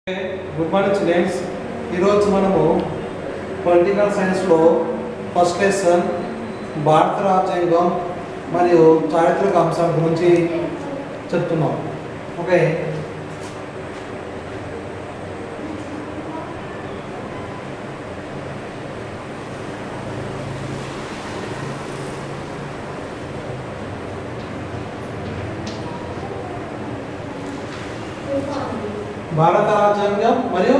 Good morning students. ఈరోజు మనము political సైన్స్లో ఫస్ట్ లెసన్ భారత రాజ్యాంగం మరియు చారిత్రక అంశాల గురించి చెప్తున్నాం. ఓకే, భారత రాజ్యాంగం మరియు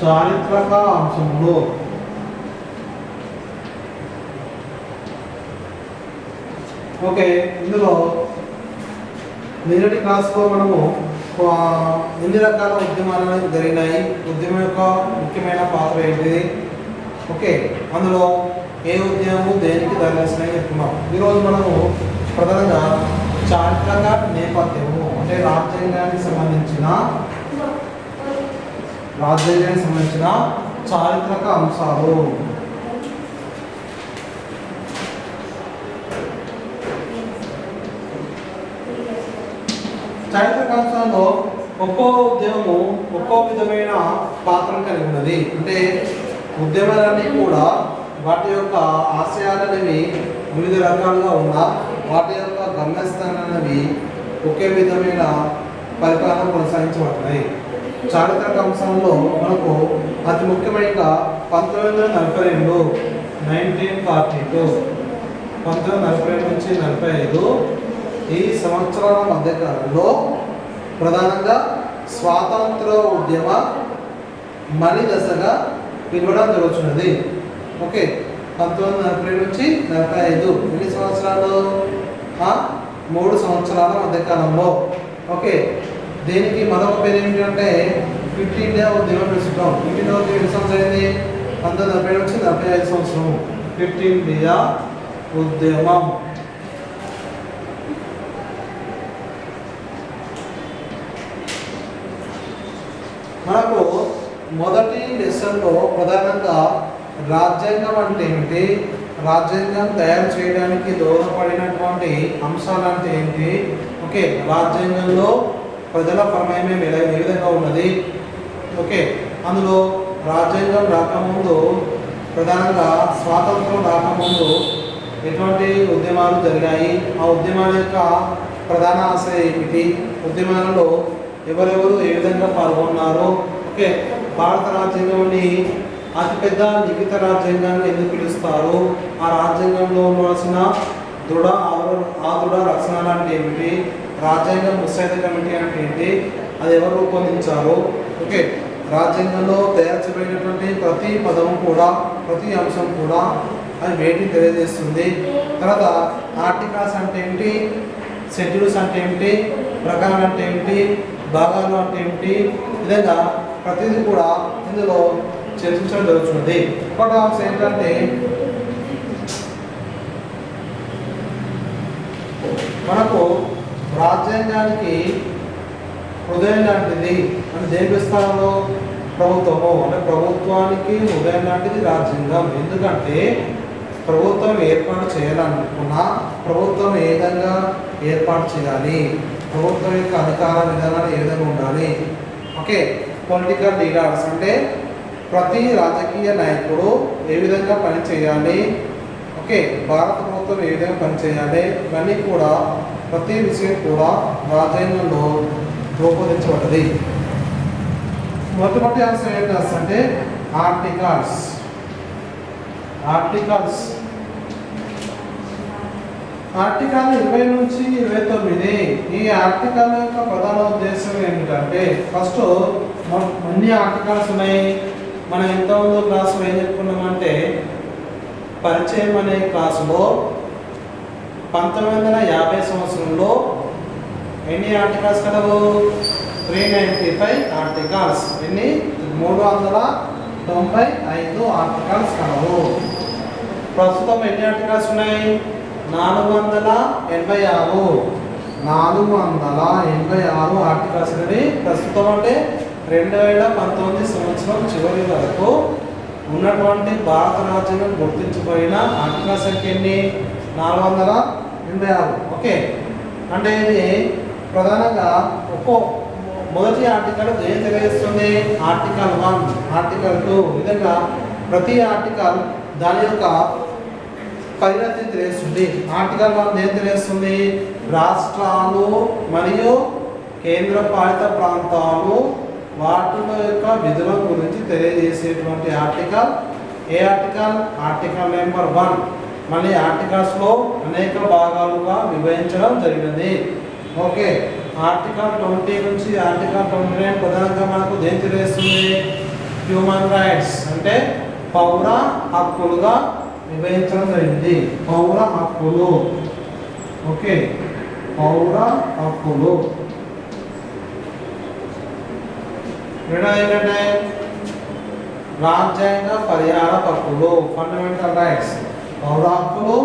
చారిత్రక అంశములు. ఓకే, ఇందులో నిన్నటి క్లాస్లో మనము ఎన్ని రకాల ఉద్యమాలు జరిగినాయి, ఉద్యమం యొక్క ముఖ్యమైన పాత్ర ఏంటిది, ఓకే, అందులో ఏ ఉద్యమము దేనికి దారితీసినాయని చెప్తున్నాం. ఈరోజు మనము ప్రధానంగా చారిత్రక నేపథ్యము అంటే రాజ్యాంగానికి సంబంధించిన చారిత్రక అంశాలు. చారిత్రక అంశాల్లో ఒక్కో ఉద్యమము ఒక్కో విధమైన పాత్రను కలిగి ఉన్నది. అంటే ఉద్యమాలన్నీ కూడా వాటి యొక్క ఆశయాలనేవి వివిధ రకాలుగా ఉన్నా వాటి యొక్క గమ్యస్థానాలనేవి ఒకే విధమైన పరిపాలన కొనసాగించబడుతున్నాయి. చారిత్రక అంశంలో మనకు అతి ముఖ్యమైన 1942 1942 నుంచి 45 ఈ సంవత్సరాల మధ్యకాలంలో ప్రధానంగా స్వాతంత్ర ఉద్యమ మలి దశగా పిలవడం జరుగుతున్నది. ఓకే, 1942 నుంచి 45 ఎన్ని సంవత్సరాలు? 3 సంవత్సరాల మధ్యకాలంలో. ఓకే, దీనికి మరొక పేరు ఏమిటంటే క్విట్ ఇండియా ఉద్యమం ప్రస్తుతం. క్విట్ ఇండియా ఉద్యమం ఎన్ని సంవత్సరం అయింది? 1940 నుంచి 45 సంవత్సరం క్విట్ ఇండియా ఉద్యమం. మనకు మొదటి లెసన్లో ప్రధానంగా రాజ్యాంగం అంటే ఏమిటి, రాజ్యాంగం తయారు చేయడానికి దోహదపడినటువంటి అంశాలు అంటే ఏంటి, ఓకే, రాజ్యాంగంలో ప్రజల ప్రమేయం ఏ విధంగా ఉన్నది, ఓకే, అందులో రాజ్యాంగం రాకముందు ప్రధానంగా స్వాతంత్రం రాకముందు ఎటువంటి ఉద్యమాలు జరిగాయి, ఆ ఉద్యమాల యొక్క ప్రధాన ఆశయం ఏమిటి, ఉద్యమాలలో ఎవరెవరు ఏ విధంగా పాల్గొన్నారు, ఓకే, భారత రాజ్యాంగాన్ని అతిపెద్ద లిఖిత రాజ్యాంగాన్ని ఎందుకు పిలుస్తారు, ఆ రాజ్యాంగంలో ఉండవలసిన దృఢ లక్షణాలు అంటే ఏమిటి, రాజ్యాంగ ముసాయిదా కమిటీ అంటే ఏంటి, అది ఎవరు రూపొందించారు, ఓకే, రాజ్యాంగంలో తయారు చేయబడినటువంటి ప్రతి పదము కూడా ప్రతి అంశం కూడా అది వేటిని తెలియజేస్తుంది. తర్వాత ఆర్టికల్స్ అంటే ఏమిటి, షెడ్యూల్స్ అంటే ఏమిటి, ప్రకారాలు అంటే ఏమిటి, భాగాలు అంటే ఏమిటి, విధంగా ప్రతిదీ కూడా ఇందులో చర్చించడం జరుగుతున్నది. ఒకటి అంశం ఏంటంటే మనకు రాజ్యాంగానికి హృదయం లాంటిది అని దేని స్థానంలో ప్రభుత్వము అంటే ప్రభుత్వానికి హృదయం లాంటిది రాజ్యాంగం. ఎందుకంటే ప్రభుత్వం ఏర్పాటు చేయాలనుకున్నా ప్రభుత్వం ఏ విధంగా ఏర్పాటు చేయాలి, ప్రభుత్వం యొక్క అధికార విధానాలు ఏ విధంగా ఉండాలి, ఓకే, పొలిటికల్ లీడర్స్ అంటే ప్రతి రాజకీయ నాయకుడు ఏ విధంగా పనిచేయాలి, ఓకే, భారత ప్రభుత్వం ఏ విధంగా పనిచేయాలి, ఇవన్నీ కూడా ప్రతి విషయం కూడా రాజ్యాంగంలో రూపొందించబడ్డది. మొట్టమొదటి అంశం ఏంటంటే ఆర్టికల్స్. ఆర్టికల్ 20 నుంచి 29. ఈ ఆర్టికల్ యొక్క ప్రధాన ఉద్దేశం ఏమిటంటే ఫస్ట్ అన్ని ఆర్టికల్స్ ఉన్నాయి. మనం ఎంతమంది క్లాసులో ఏం చెప్పుకున్నామంటే పరిచయం అనే క్లాసులో 1950 సంవత్సరంలో ఎన్ని ఆర్టికల్స్ కలవు? 395 ఆర్టికల్స్. ఎన్ని? 395 ఆర్టికల్స్ కలవు. ప్రస్తుతం ఎన్ని ఆర్టికల్స్ ఉన్నాయి? 486 ఆర్టికల్స్ అనేవి ప్రస్తుతం అంటే 2019 సంవత్సరం చివరి వరకు ఉన్నటువంటి భారత రాజ్యాంగం గుర్తించబడిన ఆర్టికల్ సంఖ్య ఎన్ని? 486. ఓకే, అంటే ఇది ప్రధానంగా మొదటి ఆర్టికల్ ఏం తెలియజేస్తుంది? ఆర్టికల్ 1, ఆర్టికల్ 2 విధంగా ప్రతి ఆర్టికల్ దాని యొక్క పరిణతి తెలియజేస్తుంది. ఆర్టికల్ 1 ఏం తెలియజేస్తుంది? రాష్ట్రాలు మరియు కేంద్రపాలిత ప్రాంతాలు వాటి యొక్క విధుల గురించి తెలియజేసేటువంటి ఆర్టికల్. ఏ ఆర్టికల్? Article number 1. మళ్ళీ ఆర్టికల్స్లో అనేక భాగాలుగా విభజించడం జరిగింది. ఓకే, ఆర్టికల్ 20 నుంచి ఆర్టికల్ 29 ప్రధానంగా మనకు దేని తెలియజేస్తుంది? హ్యూమన్ రైట్స్ అంటే పౌర హక్కులుగా విభజించడం జరిగింది. పౌర హక్కులు. ఓకే, పౌర హక్కులు. రెండవది ఏంటంటే రాజ్యాంగ పరిహార హక్కులు, ఫండమెంటల్ రైట్స్. పౌర హక్కులు,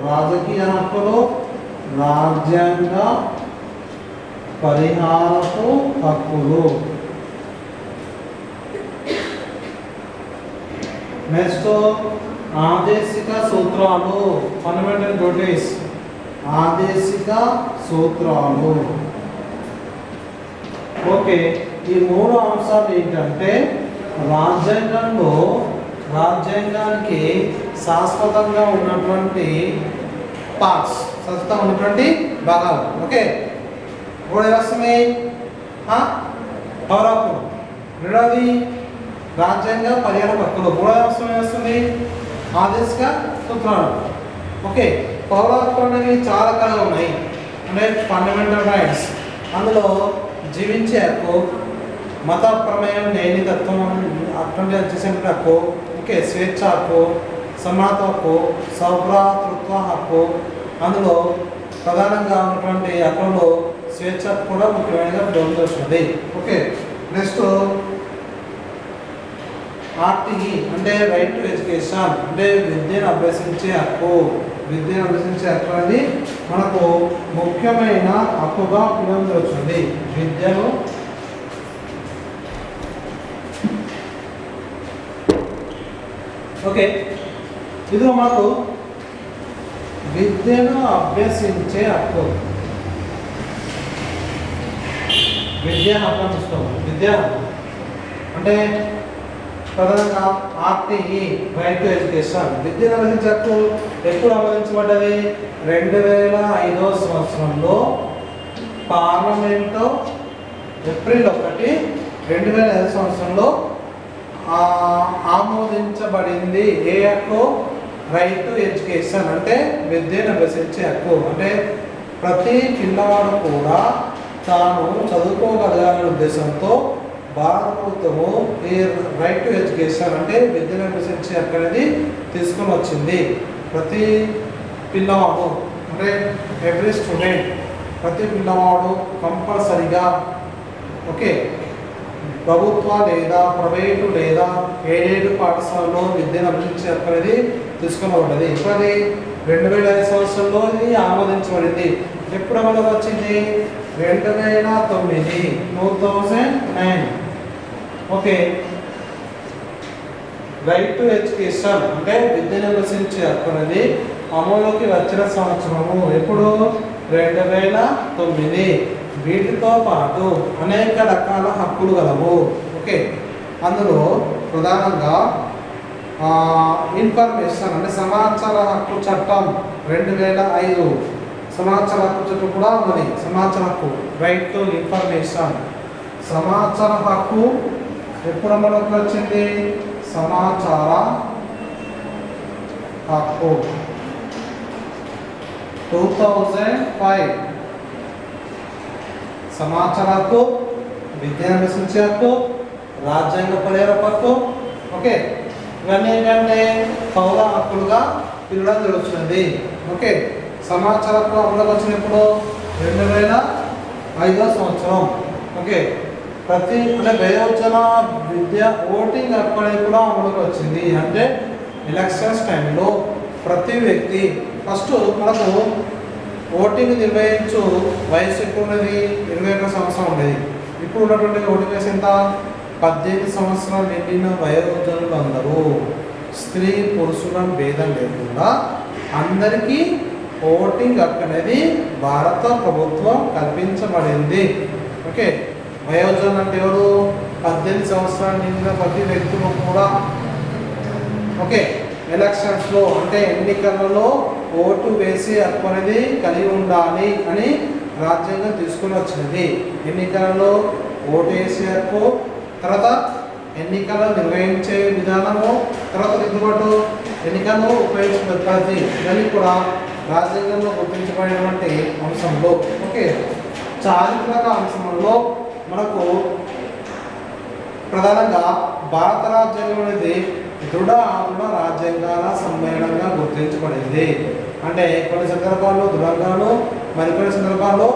రాజకీయ హక్కులు, రాజ్యాంగ పరిహారపు హక్కులు. నెక్స్ట్ ఆదేశిక సూత్రాలు, ఫండమెంటల్ డ్యూటీస్. ఆదేశిక సూత్రాలు. ఓకే, ఈ మూడు అంశాలు ఏంటంటే రాజ్యాంగంలో రాజ్యాంగానికి శాశ్వతంగా ఉన్నటువంటి పార్ట్స్, శాశ్వతంగా ఉన్నటువంటి భాగాలు. ఓకే, మూడు వస్తున్నాయి పౌర హక్కులు. రెండవది రాజ్యాంగ పరిహార హక్కులు. మూడవ అంశం వస్తుంది ఆదేశిక సూత్రాలు. ఓకే, పౌర హక్కులు అనేవి చాలా రకాలుగా ఉన్నాయి. అంటే ఫండమెంటల్ రైట్స్, అందులో జీవించే హక్కు, మత ప్రమేయం లేని తత్వం అటువంటి చేసేటువంటి హక్కు. ఓకే, స్వేచ్ఛ హక్కు, సమానత్వ హక్కు, సౌభ్రాతృత్వ హక్కు. అందులో ప్రధానంగా ఉన్నటువంటి హక్కుల్లో స్వేచ్ఛ కూడా ముఖ్యమైనగా వస్తుంది. ఓకే, నెక్స్ట్ ఆర్టీఈ అంటే రైట్ టు ఎడ్యుకేషన్, అంటే విద్యను అభ్యసించే హక్కు. విద్యను అభ్యసించే హక్కు అనేది మనకు ముఖ్యమైన హక్కుగా పిలువబడుతుంది. విద్యను ఓకే, ఇది మనకు విద్యను అభ్యసించే హక్కు. విద్యా హక్కు చూస్తాం. విద్య అంటే ప్రధానంగా ఆర్టీఈ రైట్ టు ఎడ్యుకేషన్. విద్యను అభ్యసించే హక్కు ఎప్పుడు ఆమోదించబడ్డది? 2005వ సంవత్సరంలో పార్లమెంటు ఏప్రిల్ 1, 2005 సంవత్సరంలో ఆమోదించబడింది. ఏ హక్కు? రైట్ టు ఎడ్యుకేషన్ అంటే విద్యను అభ్యసించే హక్కు. అంటే ప్రతి పిల్లవాడు కూడా తాను చదువుకోగలగాలనే ఉద్దేశంతో భారత ప్రభుత్వము ఈ రైట్ టు ఎడ్యుకేషన్ అంటే విద్యను అభ్యసించే హక్కు అనేది తీసుకొని వచ్చింది. ప్రతి పిల్లవాడు అంటే ఎవ్రీ స్టూడెంట్, ప్రతి పిల్లవాడు కంపల్సరిగా ఓకే ప్రభుత్వ లేదా ప్రైవేటు లేదా ఏడేడు పాఠశాలలో విద్యను అభ్యసించే హక్కు అనేది తీసుకునబడ్డది. ఇప్పుడు 2005 సంవత్సరంలో ఇది ఆమోదించబడింది. ఎప్పుడు అమలుకి వచ్చింది? 2009. ఓకే, రైట్ టు ఎడ్యుకేషన్ అంటే విద్యను అభ్యసించే హక్కు అనేది అమలులోకి వచ్చిన సంవత్సరము ఎప్పుడు? 2009. వీటితో పాటు అనేక రకాల హక్కులు గలవు. ఓకే, అందులో ప్రధానంగా ఇన్ఫర్మేషన్ అంటే సమాచార హక్కు చట్టం 2005 సమాచార హక్కు చట్టం కూడా ఉన్నది. సమాచార హక్కు రైట్ టు ఇన్ఫర్మేషన్. సమాచార హక్కు ఎప్పుడు అమలులోకి వచ్చింది? సమాచార హక్కు 2005. సమాచార హక్కు, విద్యను అభ్యసించే హక్కు, రాజ్యాంగ పరిహార హక్కు. ఓకే, ఇవన్నీ ఏంటంటే పౌర హక్కులుగా పిలవడం జరుగుతుంది. ఓకే, సమాచార హక్కు అమలుకి వచ్చినప్పుడు 2005వ సంవత్సరం. ఓకే, ప్రతి అంటే వయోజన విద్య ఓటింగ్ హక్కు అనేది కూడా అమలుకి వచ్చింది. అంటే ఎలక్షన్స్ టైంలో ప్రతి వ్యక్తి ఫస్ట్ మనకు ఓటింగ్ నిర్వహించు వయసు ఎక్కువ ఉన్నది 21 సంవత్సరం ఉండేది. ఇప్పుడు ఉన్నటువంటి ఓటింగ్ వయసు ఎంత? 18 సంవత్సరాలు నిండిన వయోజనులు అందరూ స్త్రీ పురుషుల భేదం లేకుండా అందరికీ ఓటింగ్ హక్కు అనేది భారత ప్రభుత్వం కల్పించబడింది. ఓకే, వయోజన అంటే ఎవరు? 18 సంవత్సరాలు నిండిన ప్రతి వ్యక్తులు కూడా ఓకే ఎలక్షన్స్లో అంటే ఎన్నికలలో ఓటు వేసే హక్కు అనేది కలిగి ఉండాలి అని రాజ్యాంగం తీసుకుని వచ్చినది. ఎన్నికలలో ఓటు వేసే హక్కు, తర్వాత ఎన్నికలు నిర్వహించే విధానము, తర్వాత దిద్దుబాటు ఎన్నికలు ఉపయోగించే పద్ధతి ఇవన్నీ కూడా రాజ్యాంగంలో గుర్తించబడినటువంటి అంశంలో ఓకే చారిత్రక అంశంలో మనకు ప్రధానంగా భారత రాజ్యాంగం అనేది దృఢ ఆరుణ రాజ్యాంగాల సమ్మేళనంగా గుర్తించబడింది. అంటే కొన్ని సందర్భాల్లో దృఢంగాను, మరికొన్ని సందర్భాల్లో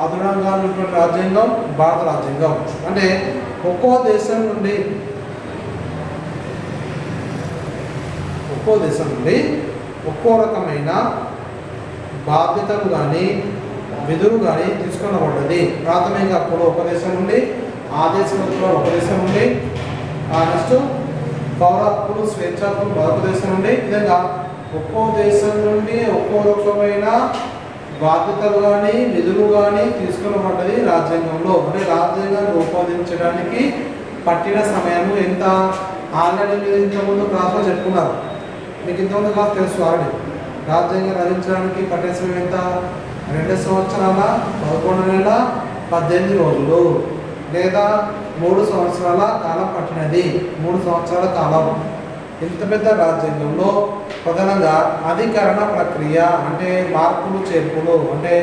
అదృఢంగా ఉన్నటువంటి రాజ్యాంగం భారత రాజ్యాంగం. అంటే ఒక్కో దేశం నుండి ఒక్కో రకమైన బాధ్యతలు కానీ విధులు కానీ తీసుకునబడ్డది. ప్రాథమిక హక్కులు ఒక దేశం నుండి, ఆ దేశం ఒక దేశం నుండి, నెక్స్ట్ పౌర హక్కులు స్వేచ్ఛ హక్కులు మరొక దేశం నుండి, ఈ విధంగా ఒక్కో దేశం నుండి ఒక్కో రకమైన బాధ్యతలు కానీ విధులు కానీ తీసుకునబడ్డది రాజ్యాంగంలో. అంటే రాజ్యాంగాన్ని రూపొందించడానికి పట్టిన సమయం ఎంత? ఆల్రెడీ మీరు ఇంతకుముందు క్లాస్లో చెప్పుకున్నారు, మీకు ఇంతకుముందు క్లాస్ తెలుసు ఆల్రెడీ. రాజ్యాంగం రచించడానికి పట్టిన సమయం ఎంత? 2 సంవత్సరాల 11 నెలల 18 రోజులు, లేదా 3 సంవత్సరాల కాలం పట్టినది. 3 సంవత్సరాల కాలం. ఇంత పెద్ద రాజ్యాంగంలో ప్రధానంగా అధికరణ ప్రక్రియ అంటే మార్పులు చేర్పులు అంటే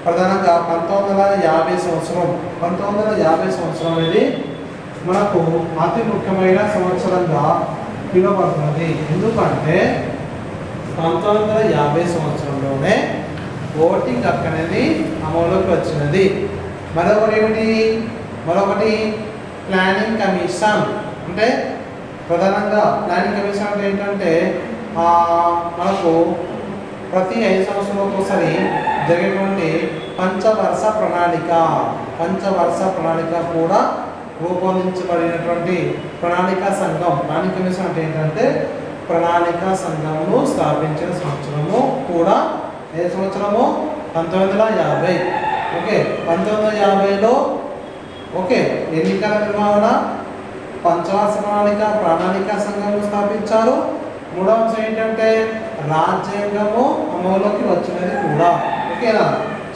ప్రధానంగా 1950 సంవత్సరం అనేది మనకు అతి ముఖ్యమైన సంవత్సరంగా పిలువబడుతున్నది. ఎందుకంటే 1950 సంవత్సరంలోనే ఓటింగ్ హక్కు అనేది అమలులోకి వచ్చినది. మరొకటి ప్లానింగ్ కమిషన్. అంటే ప్రధానంగా ప్లానింగ్ కమిషన్ అంటే ఏంటంటే మనకు ప్రతి 5 సంవత్సరాలకు ఒకసారి జరిగేటువంటి పంచవర్ష ప్రణాళిక కూడా రూపొందించబడినటువంటి ప్రణాళికా సంఘం. ప్లానింగ్ కమిషన్ అంటే ఏంటంటే ప్రణాళికా సంఘంను స్థాపించిన సంవత్సరము కూడా ఏ సంవత్సరము? 1950. ఓకే, 1950లో ఓకే ఎన్నికల నిర్వహణ, పంచవర్ష ప్రణాళికా సంఘంను స్థాపించారు. మూడవ అంశం ఏంటంటే రాజ్యాంగము అమలులోకి వచ్చినది కూడా. ఓకేనా?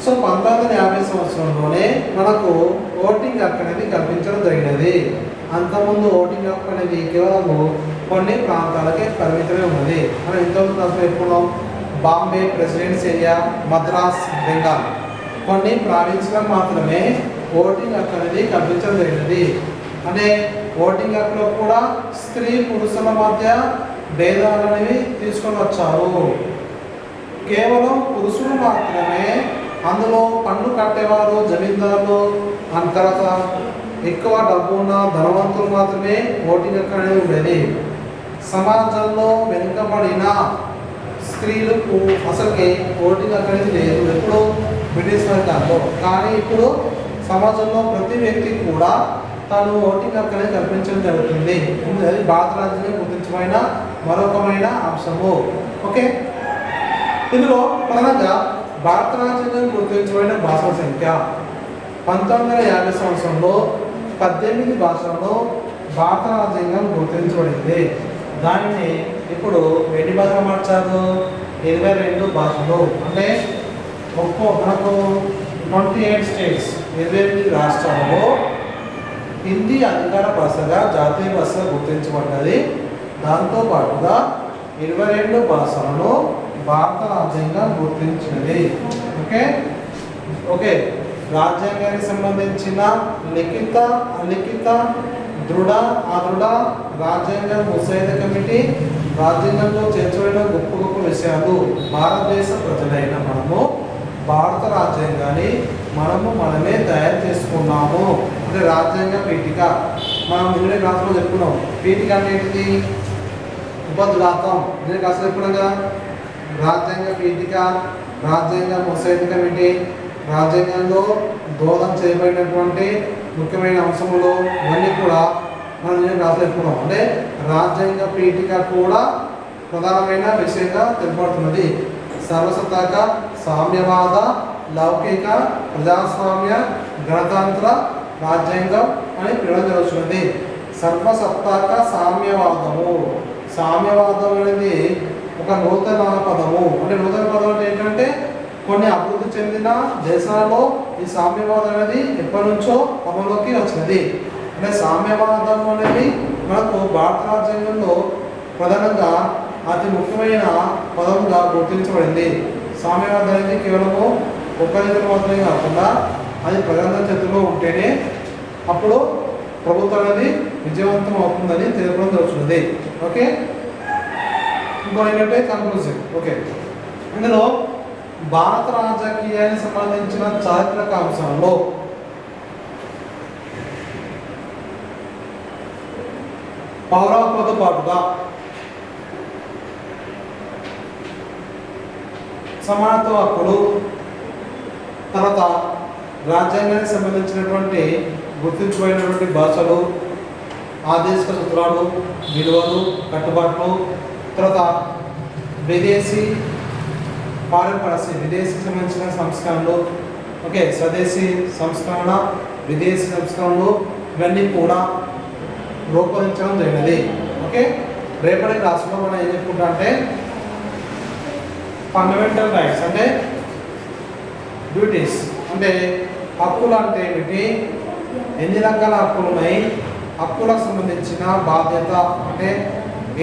సో 1950 సంవత్సరంలోనే మనకు ఓటింగ్ హక్కు అనేది కల్పించడం జరిగినది. అంతకుముందు ఓటింగ్ హక్కు అనేది కేవలం కొన్ని ప్రాంతాలకే పరిమితమే ఉన్నది. మనం ఇంతకుముందు అసలు చెప్పుకున్నాం బాంబే ప్రెసిడెన్సీ ఏరియా, మద్రాస్, బెంగాల్ కొన్ని ప్రావిన్స్లకు మాత్రమే ఓటింగ్ హక్కు అనేది కల్పించడం జరిగినది. అంటే ఓటింగ్ హక్కులో కూడా స్త్రీ పురుషుల మధ్య భేదాలు అనేవి తీసుకొని వచ్చారు. కేవలం పురుషులు మాత్రమే అందులో పన్ను కట్టేవారు, జమీందారులు, తర్వాత ఎక్కువ డబ్బు ఉన్న ధనవంతులు మాత్రమే ఓటింగ్ హక్కు అనేది ఉండేది. సమాజంలో వెనుకబడిన స్త్రీలకు అసలుకి ఓటింగ్ హక్కు అనేది లేదు ఎప్పుడు బ్రిటిష్ కాలంలో. కానీ ఇప్పుడు సమాజంలో ప్రతి వ్యక్తి కూడా తాను ఓటింగ్ హక్కు అనేది కల్పించడం జరుగుతుంది. అది భారత రాజ్యాంగం గుర్తించబడిన మరొకమైన అంశము. ఓకే, ఇందులో ప్రధానంగా భారత రాజ్యాంగం గుర్తించబడిన భాషల సంఖ్య 1950 సంవత్సరంలో 18 భాషల్లో భారత రాజ్యాంగం గుర్తించబడింది. దానిని ఇప్పుడు ఎన్ని భాషగా మార్చారు? 22 భాషలు. అంటే మనకు 28 స్టేట్స్ 28 రాష్ట్రాల్లో హిందీ అధికార భాషగా జాతీయ భాషగా గుర్తించబడ్డది. దాంతోపాటుగా 22 భాషలను భారత రాజ్యాంగం గుర్తించినది. ఓకే, రాజ్యాంగానికి సంబంధించిన లిఖిత, అలిఖిత, దృఢ, అదృఢ రాజ్యాంగ ముసాయిదా కమిటీ రాజ్యాంగంలో చేర్చబడిన గొప్ప గొప్ప విషయాలు. భారతదేశ ప్రజలైన మనము భారత రాజ్యాంగాన్ని మనమే తయారు చేసుకున్నాము. అంటే రాజ్యాంగ పీఠిక మనం నిన్న క్లాస్లో చెప్పుకున్నాం. పీఠిక అంటే ఏంటిది? ఉపద్ఘాతం. నిన్న క్లాస్లో చెప్పుకున్నాం కదా. రాజ్యాంగ పీఠిక, రాజ్యాంగ ముసాయిదా కమిటీ, రాజ్యాంగంలో దోహదం చేయబడినటువంటి ముఖ్యమైన అంశములు ఇవన్నీ కూడా మనం నిన్న క్లాస్లో చెప్పుకున్నాం. అంటే రాజ్యాంగ పీఠిక కూడా ప్రధానమైన విషయంగా తెలుపబడుతున్నది. సర్వసత్తాక సామ్యవాద, లౌకిక, ప్రజాస్వామ్య, గణతంత్ర రాజ్యాంగం అని పిలవడం జరుగుతున్నది. సర్వసత్తాక సామ్యవాదము. సామ్యవాదం అనేది ఒక నూతన పదము. అంటే నూతన పదం అంటే ఏంటంటే కొన్ని అభివృద్ధి చెందిన దేశాలలో ఈ సామ్యవాదం అనేది ఎప్పటి నుంచో అమలులోకి వచ్చినది. అంటే సామ్యవాదం అనేది మనకు భారత రాజ్యాంగంలో ప్రధానంగా అతి ముఖ్యమైన పదంగా గుర్తించబడింది. సామ్యవాదం అనేది కేవలము ఒక్కరిద్దరు మాత్రమే కాకుండా అది ప్రజల చేతుల్లో ఉంటేనే అప్పుడు ప్రభుత్వం అనేది విజయవంతం అవుతుందని తెలుపడం జరుగుతున్నది. ఓకే, ఇంకో ఏంటంటే కన్క్లూజన్. ఓకే, ఇందులో భారత రాజకీయానికి సంబంధించిన చారిత్రక అంశాల్లో పౌరత్వతో పాటుగా సమానత్వ హక్కులు, తర్వాత రాజ్యాంగానికి సంబంధించినటువంటి గుర్తించబడినటువంటి భాషలు, ఆదేశిక సూత్రాలు, విలువలు, కట్టుబాట్లు, తర్వాత విదేశీ పారంపరసి విదేశీకి సంబంధించిన సంస్కరణలు, ఓకే, స్వదేశీ సంస్కరణ, విదేశీ సంస్కరణలు ఇవన్నీ కూడా రూపొందించడం జరిగినది. ఓకే, రేపటి క్లాస్లో మనం ఏం చెప్పుకుంటా అంటే ఫండమెంటల్ రైట్స్ అంటే డ్యూటీస్ అంటే హక్కులు అంటే ఏమిటి, ఎన్ని రకాల హక్కులు ఉన్నాయి, హక్కులకు సంబంధించిన బాధ్యత అంటే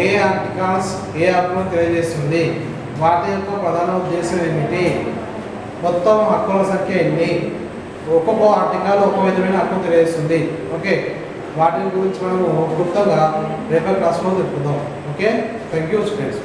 ఏ ఆర్టికల్స్ ఏ హక్కులను తెలియజేస్తుంది, వాటి యొక్క ప్రధాన ఉద్దేశం ఏమిటి, మొత్తం హక్కుల సంఖ్య ఎన్ని, ఒక్కొక్క ఆర్టికల్ ఒక విధమైన హక్కు తెలియజేస్తుంది. ఓకే, వాటి గురించి మనము క్లుప్తంగా రేపటి క్లాస్లో తెలుపుకుందాం. Okay, thank you students.